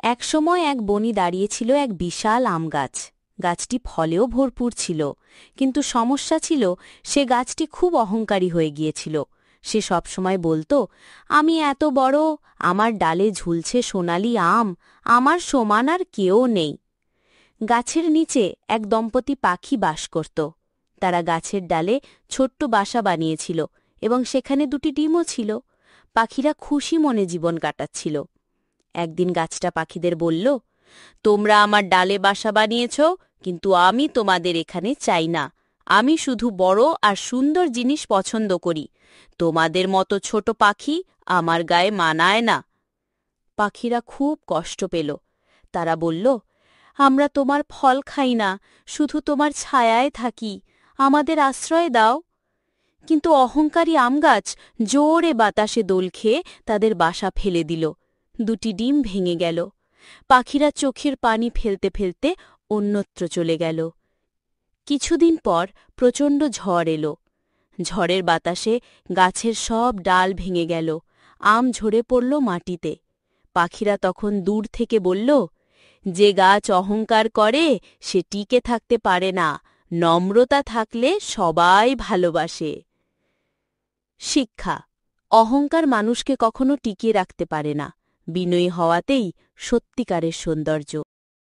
একসময় এক বনি দাঁড়িয়েছিল এক বিশাল আম গাছ। গাছটি ফলেও ভরপুর ছিল, কিন্তু সমস্যা ছিল সে গাছটি খুব অহংকারী হয়ে গিয়েছিল। সে সবসময় বলতো, আমি এত বড়, আমার ডালে ঝুলছে সোনালি আম, আমার সমান আর কেউ নেই। গাছের নিচে এক দম্পতি পাখি বাস করত। তারা গাছের ডালে ছোট্ট বাসা বানিয়েছিল এবং সেখানে দুটি ডিমও ছিল। পাখিরা খুশি মনে জীবন কাটাচ্ছিল। একদিন গাছটা পাখিদের বলল, তোমরা আমার ডালে বাসা বানিয়েছ, কিন্তু আমি তোমাদের এখানে চাই না। আমি শুধু বড় আর সুন্দর জিনিস পছন্দ করি। তোমাদের মতো ছোট পাখি আমার গায়ে মানায় না। পাখিরা খুব কষ্ট পেল। তারা বলল, আমরা তোমার ফল খাই না, শুধু তোমার ছায়ায় থাকি, আমাদের আশ্রয় দাও। কিন্তু অহংকারী আমগাছ জোরে বাতাসে দোল খেয়ে তাদের বাসা ফেলে দিল। দুটি ডিম ভেঙে গেল। পাখিরা চোখের পানি ফেলতে ফেলতে অন্যত্র চলে গেল। কিছুদিন পর প্রচণ্ড ঝড় এলো। ঝড়ের বাতাসে গাছের সব ডাল ভেঙে গেল, আম ঝরে পড়ল মাটিতে। পাখিরা তখন দূর থেকে বলল, যে গাছ অহংকার করে সে টিকে থাকতে পারে না, নম্রতা থাকলে সবাই ভালোবাসে। শিক্ষা: অহংকার মানুষকে কখনো টিকিয়ে রাখতে পারে না, বিনয়ী হওয়াতেই সত্যিকারের সৌন্দর্য।